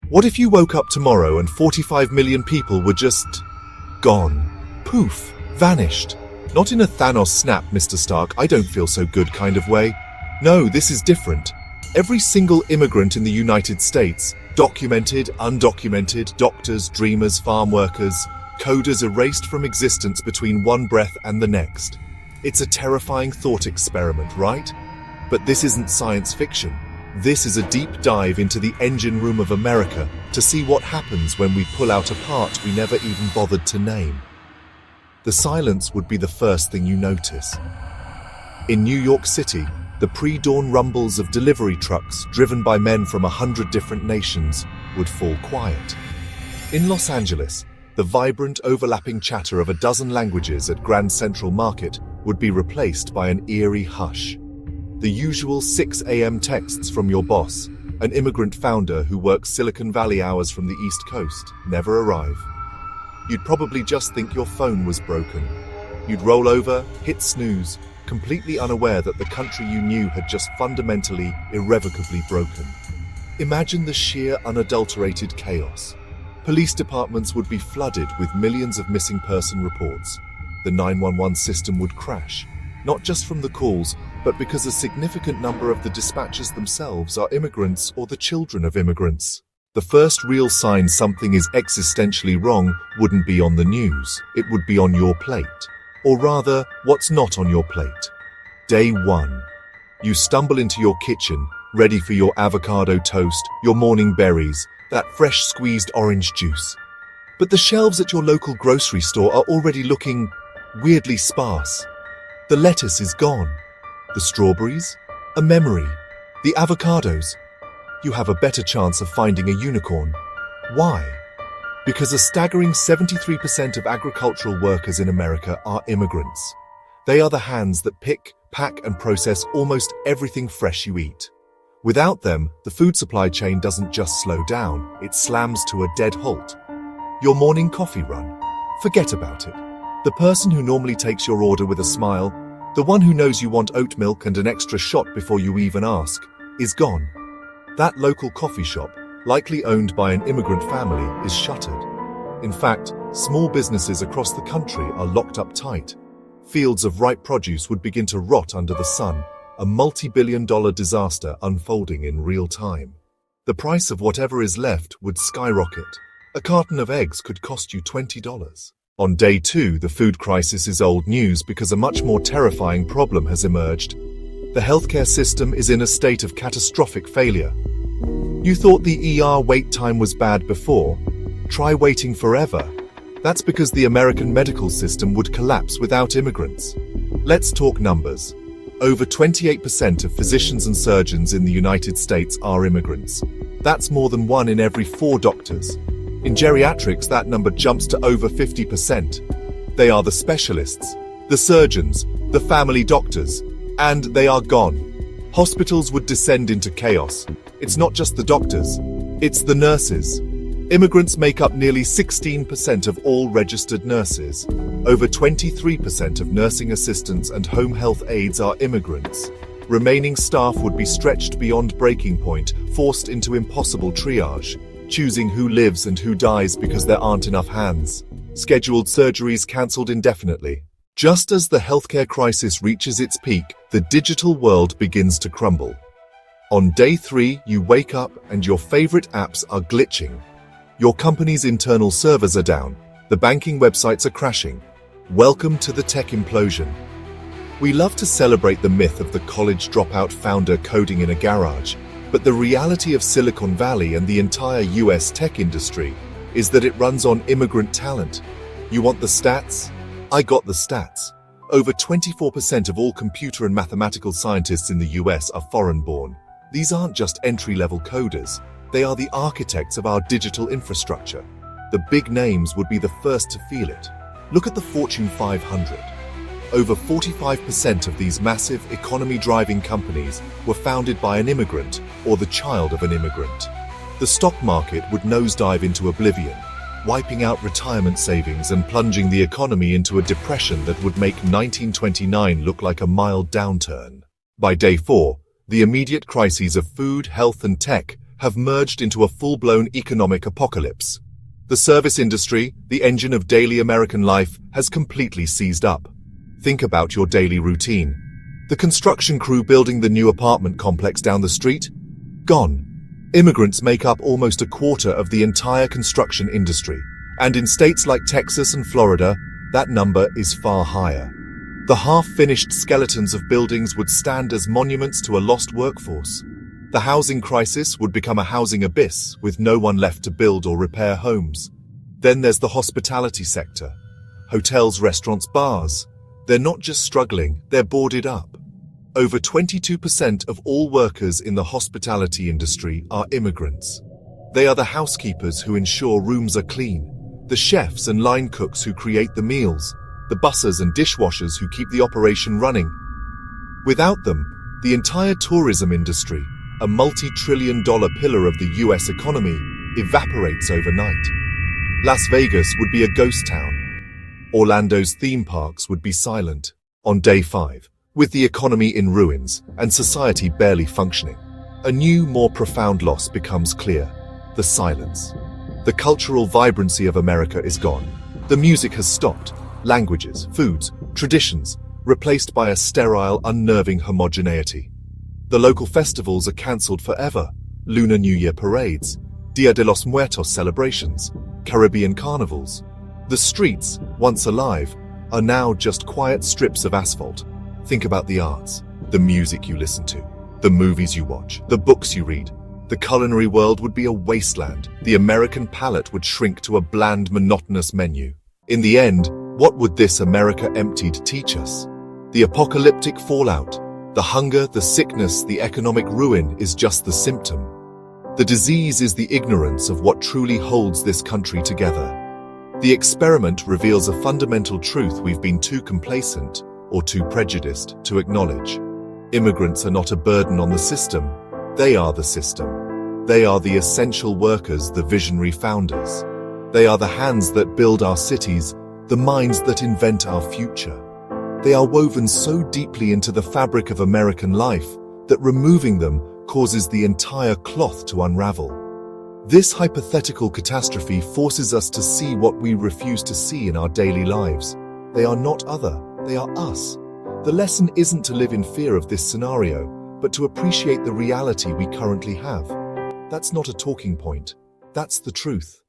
What if you woke up tomorrow and 45 million people were just gone? Poof, vanished. Not in a Thanos snap, Mr. Stark, I don't feel so good kind of way. No, this is different. Every single immigrant in the United States, documented, undocumented, doctors, dreamers, farm workers, coders erased from existence between one breath and the next. It's a terrifying thought experiment, right? But this isn't science fiction. This is a deep dive into the engine room of America to see what happens when we pull out a part we never even bothered to name. The silence would be the first thing you notice. In New York City, the pre-dawn rumbles of delivery trucks driven by men from 100 different nations would fall quiet. In Los Angeles, the vibrant, overlapping chatter of a dozen languages at Grand Central Market would be replaced by an eerie hush. The usual 6 a.m. texts from your boss, an immigrant founder who works Silicon Valley hours from the East Coast, never arrive. You'd probably just think your phone was broken. You'd roll over, hit snooze, completely unaware that the country you knew had just fundamentally, irrevocably broken. Imagine the sheer, unadulterated chaos. Police departments would be flooded with millions of missing person reports. The 911 system would crash, not just from the calls, but because a significant number of the dispatchers themselves are immigrants or the children of immigrants. The first real sign something is existentially wrong wouldn't be on the news, it would be on your plate. Or rather, what's not on your plate. Day 1. You stumble into your kitchen, ready for your avocado toast, your morning berries, that fresh squeezed orange juice. But the shelves at your local grocery store are already looking weirdly sparse. The lettuce is gone. The strawberries? A memory. The avocados? You have a better chance of finding a unicorn. Why? Because a staggering 73% of agricultural workers in America are immigrants. They are the hands that pick, pack, and process almost everything fresh you eat. Without them, the food supply chain doesn't just slow down, it slams to a dead halt. Your morning coffee run? Forget about it. The person who normally takes your order with a smile, the one who knows you want oat milk and an extra shot before you even ask, is gone. That local coffee shop, likely owned by an immigrant family, is shuttered. In fact, small businesses across the country are locked up tight. Fields of ripe produce would begin to rot under the sun, a multi-billion-dollar disaster unfolding in real time. The price of whatever is left would skyrocket. A carton of eggs could cost you $20. On day 2, the food crisis is old news because a much more terrifying problem has emerged. The healthcare system is in a state of catastrophic failure. You thought the ER wait time was bad before? Try waiting forever. That's because the American medical system would collapse without immigrants. Let's talk numbers. Over 28% of physicians and surgeons in the United States are immigrants. That's more than 1 in every 4 doctors. In geriatrics, that number jumps to over 50%. They are the specialists, the surgeons, the family doctors, and they are gone. Hospitals would descend into chaos. It's not just the doctors, it's the nurses. Immigrants make up nearly 16% of all registered nurses. Over 23% of nursing assistants and home health aides are immigrants. Remaining staff would be stretched beyond breaking point, forced into impossible triage, choosing who lives and who dies because there aren't enough hands. Scheduled surgeries cancelled indefinitely. Just as the healthcare crisis reaches its peak, the digital world begins to crumble. On day 3, you wake up and your favorite apps are glitching. Your company's internal servers are down. The banking websites are crashing. Welcome to the tech implosion. We love to celebrate the myth of the college dropout founder coding in a garage, but the reality of Silicon Valley and the entire US tech industry is that it runs on immigrant talent. You want the stats? I got the stats. Over 24% of all computer and mathematical scientists in the US are foreign-born. These aren't just entry-level coders. They are the architects of our digital infrastructure. The big names would be the first to feel it. Look at the Fortune 500. Over 45% of these massive economy-driving companies were founded by an immigrant or the child of an immigrant. The stock market would nosedive into oblivion, wiping out retirement savings and plunging the economy into a depression that would make 1929 look like a mild downturn. By day 4, the immediate crises of food, health, and tech have merged into a full-blown economic apocalypse. The service industry, the engine of daily American life, has completely seized up. Think about your daily routine. The construction crew building the new apartment complex down the street? Gone. Immigrants make up almost a quarter of the entire construction industry, and in states like Texas and Florida, that number is far higher. The half-finished skeletons of buildings would stand as monuments to a lost workforce. The housing crisis would become a housing abyss with no one left to build or repair homes. Then there's the hospitality sector. Hotels, restaurants, bars. They're not just struggling, they're boarded up. Over 22% of all workers in the hospitality industry are immigrants. They are the housekeepers who ensure rooms are clean, the chefs and line cooks who create the meals, the bussers and dishwashers who keep the operation running. Without them, the entire tourism industry, a multi-trillion-dollar pillar of the US economy, evaporates overnight. Las Vegas would be a ghost town. Orlando's theme parks would be silent. On day 5, with the economy in ruins and society barely functioning, a new, more profound loss becomes clear: the silence. The cultural vibrancy of America is gone. The music has stopped. Languages, foods, traditions, replaced by a sterile, unnerving homogeneity. The local festivals are cancelled forever. Lunar New Year parades, Dia de los Muertos celebrations, Caribbean carnivals. The streets, once alive, are now just quiet strips of asphalt. Think about the arts, the music you listen to, the movies you watch, the books you read. The culinary world would be a wasteland. The American palate would shrink to a bland, monotonous menu. In the end, what would this America emptied teach us? The apocalyptic fallout, the hunger, the sickness, the economic ruin is just the symptom. The disease is the ignorance of what truly holds this country together. The experiment reveals a fundamental truth we've been too complacent or too prejudiced to acknowledge. Immigrants are not a burden on the system. They are the system. They are the essential workers, the visionary founders. They are the hands that build our cities, the minds that invent our future. They are woven so deeply into the fabric of American life that removing them causes the entire cloth to unravel. This hypothetical catastrophe forces us to see what we refuse to see in our daily lives. They are not other, they are us. The lesson isn't to live in fear of this scenario, but to appreciate the reality we currently have. That's not a talking point. That's the truth.